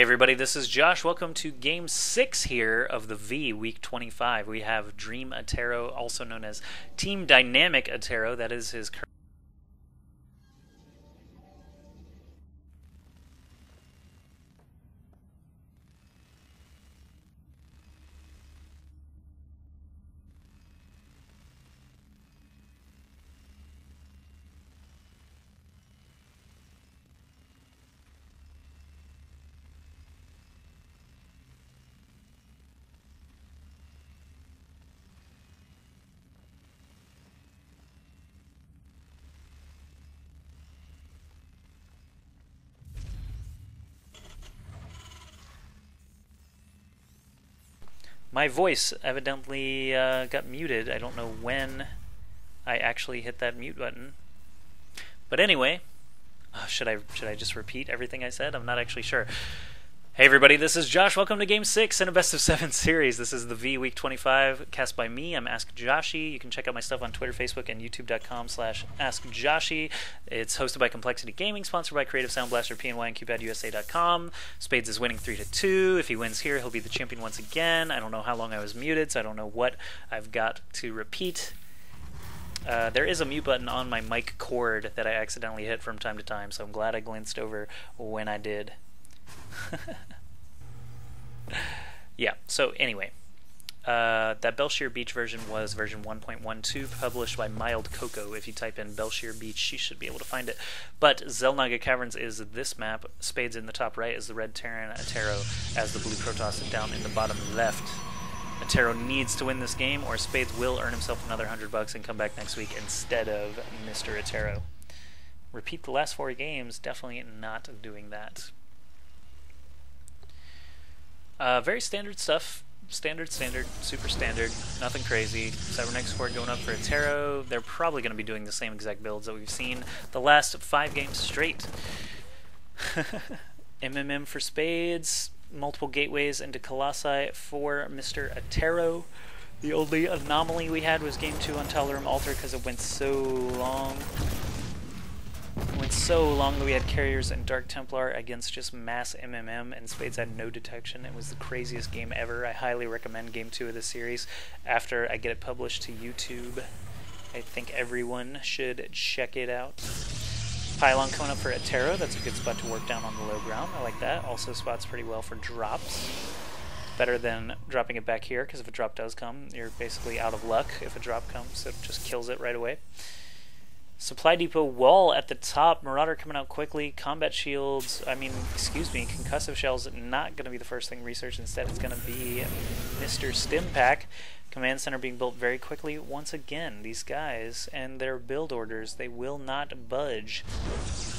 everybody, this is Josh. Welcome to Game 6 here of the V, Week 25. We have Xel'Naga, also known as Team Dynamic.Attero. That is his current... My voice evidently got muted. I don't know when I actually hit that mute button. But anyway, should I just repeat everything I said? I'm not actually sure. Hey everybody, this is Josh. Welcome to Game 6 in a Best of 7 series. This is the V Week 25, cast by me. I'm AskJoshy. You can check out my stuff on Twitter, Facebook, and YouTube.com/AskJoshy. It's hosted by Complexity Gaming, sponsored by Creative Sound Blaster, PNY, and CubeAdUSA.com. Spades is winning 3-2. If he wins here, he'll be the champion once again. I don't know how long I was muted, so I don't know what I've got to repeat. There is a mute button on my mic cord that I accidentally hit from time to time, so I'm glad I glanced over when I did. Yeah, so anyway, that Belshire Beach version was version 1.12, published by Mild Cocoa. If you type in Belshire Beach, you should be able to find it. But Xel'Naga Caverns is this map. Spades in the top right is the red Terran, Attero as the blue Protoss down in the bottom left. Attero needs to win this game, or Spades will earn himself another $100 and come back next week instead of Mr. Attero. Repeat the last 4 games, definitely not doing that. Very standard stuff. Standard, super standard. Nothing crazy. Cybernetic score going up for Attero. They're probably going to be doing the same exact builds that we've seen the last 5 games straight. MMM for Spades. Multiple gateways into Colossi for Mr. Attero. The only anomaly we had was Game 2 on Tolerum Altar because it went so long. That we had Carriers and Dark Templar against just mass MMM, and Spades had no detection. It was the craziest game ever. I highly recommend Game 2 of this series after I get it published to YouTube. I think everyone should check it out. Pylon coming up for Attero. That's a good spot to work down on the low ground. I like that. Also spots pretty well for drops. Better than dropping it back here, because if a drop does come, you're basically out of luck if a drop comes. It just kills it right away. Supply depot wall at the top. Marauder coming out quickly. Combat shields, concussive shells not going to be the first thing researched. Instead, it's going to be Mr. Stim Pack. Command center being built very quickly. Once again, these guys and their build orders, they will not budge.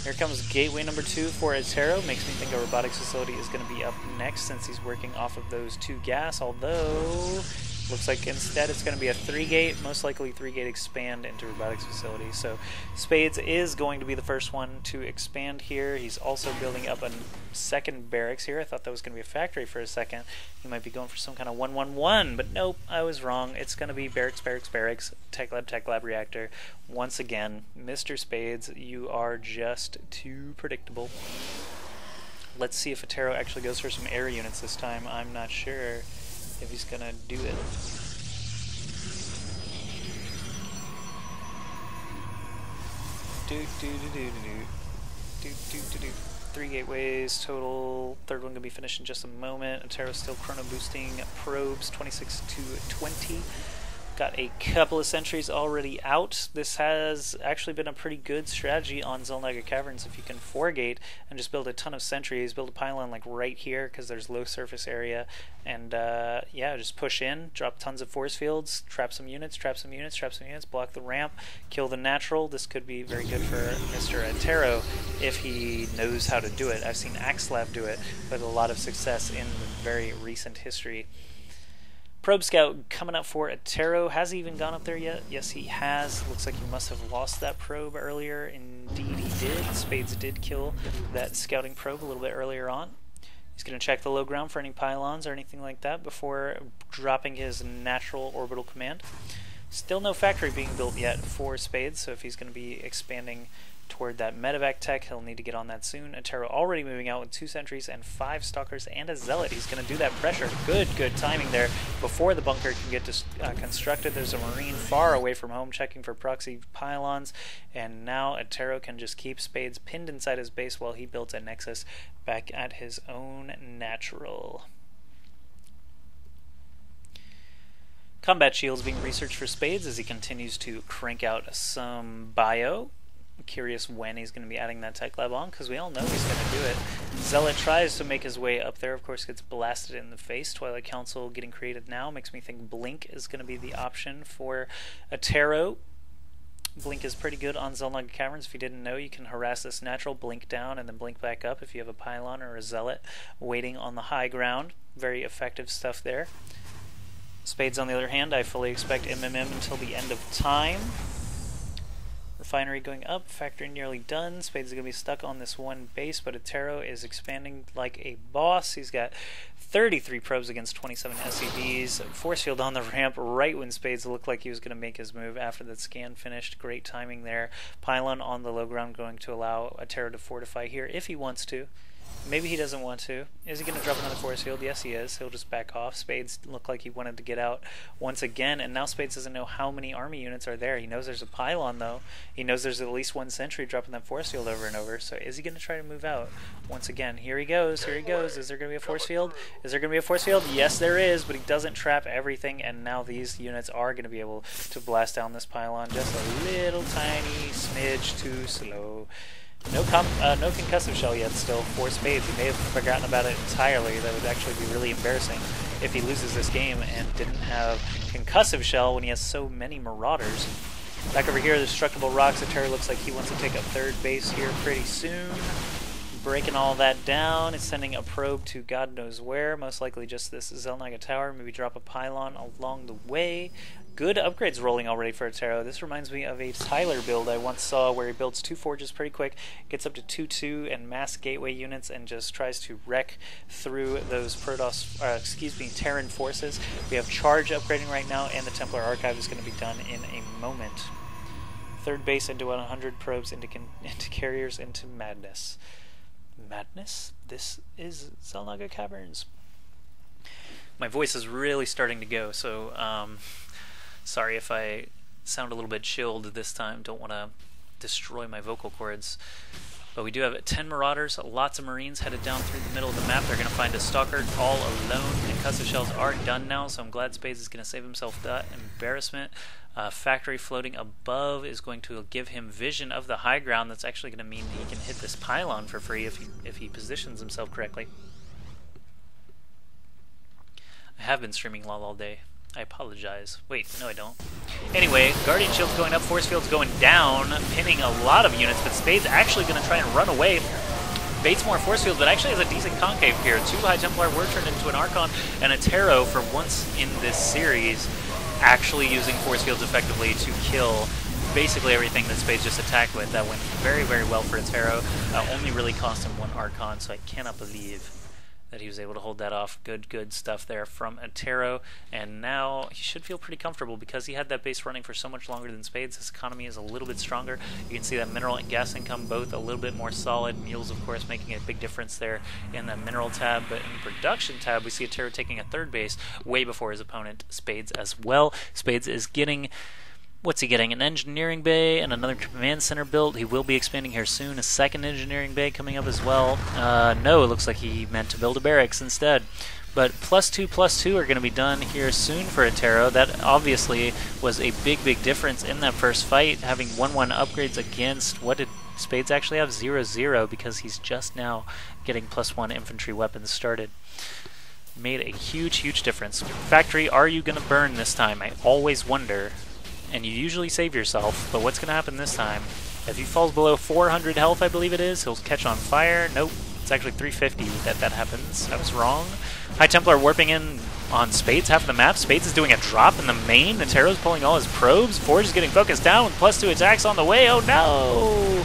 Here comes gateway number 2 for Attero. Makes me think a robotics facility is going to be up next since he's working off of those 2 gas, although... looks like instead it's going to be a 3-gate, most likely 3-gate expand into robotics facility. So Spades is going to be the first one to expand here. He's also building up a second barracks here. I thought that was going to be a factory for a second. He might be going for some kind of 1-1-1, but nope, I was wrong. It's going to be barracks, tech lab reactor. Once again, Mr. Spades, you are just too predictable. Let's see if Attero actually goes for some air units this time. I'm not sure if he's gonna do it. Do. 3 gateways total. Third one gonna be finished in just a moment. Attero's still chrono boosting probes 26 to 20. Got a couple of sentries already out. This has actually been a pretty good strategy on Xel'Naga Caverns. If you can 4-gate and just build a ton of sentries, build a pylon like right here because there's low surface area, and yeah, just push in, drop tons of force fields, trap some units, block the ramp, kill the natural. This could be very good for Mr. Attero if he knows how to do it. I've seen AskJoshy do it with a lot of success in the very recent history. Probe Scout coming up for Attero. Has he even gone up there yet? Yes, he has. Looks like he must have lost that probe earlier. Indeed, he did. Spades did kill that scouting probe a little bit earlier on. He's going to check the low ground for any pylons or anything like that before dropping his natural orbital command. Still no factory being built yet for Spades, so if he's going to be expanding toward that medevac tech. He'll need to get on that soon. Attero already moving out with 2 sentries and 5 stalkers and a zealot. He's going to do that pressure. Good timing there before the bunker can get constructed. There's a marine far away from home checking for proxy pylons, and now Attero can just keep Spades pinned inside his base while he builds a nexus back at his own natural. Combat shields being researched for Spades as he continues to crank out some bio. I'm curious when he's going to be adding that tech lab on, because we all know he's going to do it. Zealot tries to make his way up there, of course gets blasted in the face. Twilight Council getting created now makes me think Blink is going to be the option for Attero. Blink is pretty good on Xel'Naga Caverns. If you didn't know, you can harass this natural, blink down, and then blink back up if you have a pylon or a zealot waiting on the high ground. Very effective stuff there. Spades, on the other hand, I fully expect MMM until the end of time. Refinery going up, factory nearly done. Spades is going to be stuck on this one base, but Attero is expanding like a boss. He's got 33 probes against 27 SCVs. Force field on the ramp right when Spades looked like he was going to make his move after that scan finished. Great timing there. Pylon on the low ground going to allow Attero to fortify here if he wants to. Maybe he doesn't want to. Is he going to drop another force field? Yes, he is. He'll just back off. Spades looked like he wanted to get out once again, and now Spades doesn't know how many army units are there. He knows there's a pylon, though. He knows there's at least 1 sentry dropping that force field over and over. So is he going to try to move out? Once again, here he goes. Here he goes. Is there going to be a force field? Is there going to be a force field? Yes, there is, but he doesn't trap everything, and now these units are going to be able to blast down this pylon just a little tiny smidge too slow. No concussive shell yet still for Spades. He may have forgotten about it entirely. That would actually be really embarrassing if he loses this game and didn't have concussive shell when he has so many marauders. Back over here, the destructible rocks. Attero looks like he wants to take a 3rd base here pretty soon. Breaking all that down. It's sending a probe to God knows where. Most likely just this Xel'Naga Tower. Maybe drop a pylon along the way. Good upgrades rolling already for Attero. This reminds me of a Tyler build I once saw where he builds 2 forges pretty quick, gets up to 2-2 and mass gateway units, and just tries to wreck through those Protoss, Terran forces. We have Charge upgrading right now, and the Templar Archive is going to be done in a moment. 3rd base into 100 probes into carriers into madness. Madness? This is Xel'Naga Caverns. My voice is really starting to go, so sorry if I sound a little bit chilled this time. Don't want to destroy my vocal cords. But we do have 10 Marauders, lots of Marines headed down through the middle of the map. They're going to find a Stalker all alone. Concussive shells are done now, so I'm glad Spades is going to save himself that embarrassment. Factory floating above is going to give him vision of the high ground. That's actually going to mean he can hit this pylon for free if he positions himself correctly. I have been streaming LOL all day. I apologize. Wait, no I don't. Anyway, Guardian Shield's going up, Force Field's going down, pinning a lot of units, but Spade's actually going to try and run away. Baits more Force Field, but actually has a decent concave here. 2 High Templar were turned into an Archon, and Attero, for once in this series, actually using Force Fields effectively to kill basically everything that Spades just attacked with. That went very, very well for Attero. Only really cost him 1 Archon, so I cannot believe that he was able to hold that off. Good stuff there from Attero, and now he should feel pretty comfortable because he had that base running for so much longer than Spades. His economy is a little bit stronger. You can see that mineral and gas income both a little bit more solid. Mules, of course, making a big difference there in the mineral tab, but in the production tab, we see Attero taking a 3rd base way before his opponent, Spades, as well. Spades is getting... What's he getting? An engineering bay and another command center built. He will be expanding here soon. A 2nd engineering bay coming up as well. No, it looks like he meant to build a barracks instead. But +2/+2 are going to be done here soon for Attero. That obviously was a big difference in that first fight, having 1/1 upgrades against, what did Spades actually have? 0/0, because he's just now getting +1 infantry weapons started. Made a huge difference. Factory, are you going to burn this time? I always wonder. And you usually save yourself, but what's going to happen this time? If he falls below 400 health, I believe it is, he'll catch on fire. Nope, it's actually 350 that happens. I was wrong. High Templar warping in on Spades, half of the map. Spades is doing a drop in the main. Attero's pulling all his probes. Forge is getting focused down with +2 attacks on the way. Oh no!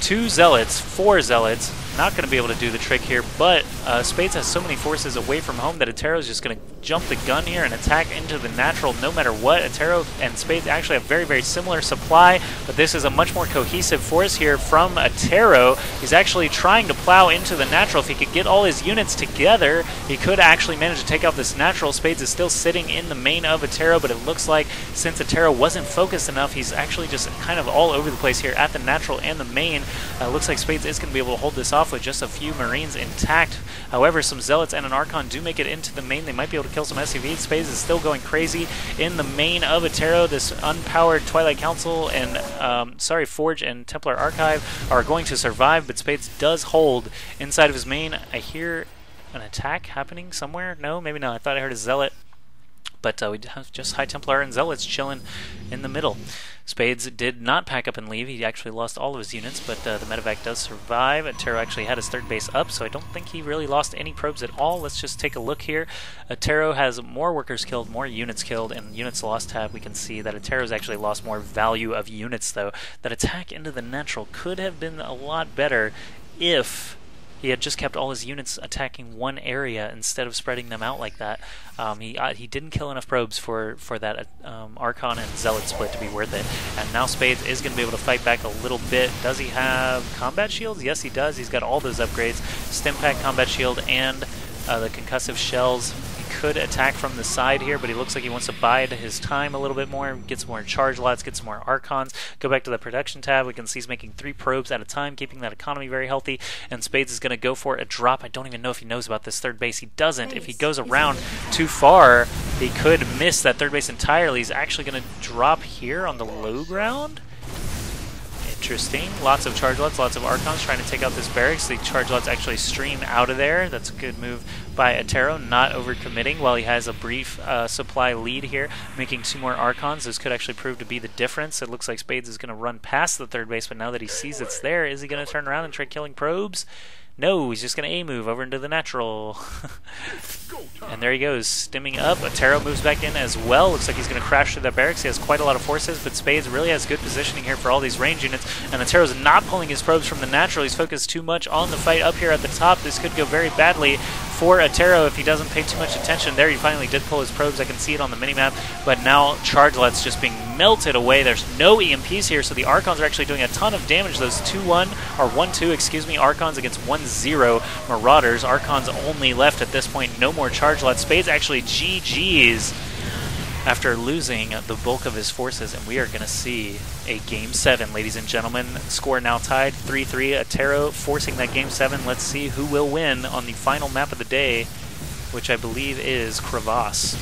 2 Zealots, 4 Zealots. not going to be able to do the trick here, but Spades has so many forces away from home that Attero is just going to jump the gun here and attack into the natural no matter what. Attero and Spades actually have very, very similar supply, but this is a much more cohesive force here from Attero. He's actually trying to plow into the natural. If he could get all his units together, he could actually manage to take out this natural. Spades is still sitting in the main of Attero, but it looks like since Attero wasn't focused enough, he's actually just kind of all over the place here at the natural and the main. Looks like Spades is going to be able to hold this off with just a few Marines intact. However, some Zealots and an Archon do make it into the main. They might be able to kill some SCVs. Spades is still going crazy in the main of Attero. This unpowered Twilight Council and, Forge and Templar Archive are going to survive, but Spades does hold inside of his main. I hear an attack happening somewhere. No, maybe not. I thought I heard a Zealot. But we have just High Templar and Zealots chilling in the middle. Spades did not pack up and leave. He actually lost all of his units, but the medevac does survive. Attero actually had his third base up, so I don't think he really lost any probes at all. Let's just take a look here. Attero has more workers killed, more units killed, and units lost tab. We can see that Attero's actually lost more value of units, though. That attack into the natural could have been a lot better if he had just kept all his units attacking one area instead of spreading them out like that. He didn't kill enough probes for that Archon and Zealot split to be worth it. And now Spades is going to be able to fight back a little bit. Does he have combat shields? Yes, he does. He's got all those upgrades. Stimpack combat shield and the concussive shells. Could attack from the side here, but he looks like he wants to bide his time a little bit more, get some more charge lots, get some more Archons. Go back to the production tab. We can see he's making 3 probes at a time, keeping that economy very healthy, and Spades is going to go for a drop. I don't even know if he knows about this third base. He doesn't. If he goes around too far, he could miss that third base entirely. He's actually going to drop here on the low ground. Interesting. Lots of charge lots, lots of Archons trying to take out this barracks. The charge lots actually stream out of there. That's a good move by Attero, not overcommitting while he has a brief supply lead here, making 2 more Archons. This could actually prove to be the difference. It looks like Spades is going to run past the third base, but now that he sees it's there, is he going to turn around and try killing probes? No, he's just going to A-move over into the natural. And there he goes, stimming up. Attero moves back in as well. Looks like he's going to crash through that barracks. He has quite a lot of forces, but Spades really has good positioning here for all these range units. And Attero's not pulling his probes from the natural. He's focused too much on the fight up here at the top. This could go very badly for Attero if he doesn't pay too much attention. There he finally did pull his probes. I can see it on the minimap. But now Chargelet's just being melted away. There's no EMPs here, so the Archons are actually doing a ton of damage. Those 1-2, excuse me, Archons against 1-0 Marauders. Archons only left at this point. No more Chargelet. Spades actually GG's after losing the bulk of his forces, and we are going to see a Game 7, ladies and gentlemen. Score now tied, 3-3. Attero forcing that Game 7. Let's see who will win on the final map of the day, which I believe is Crevasse.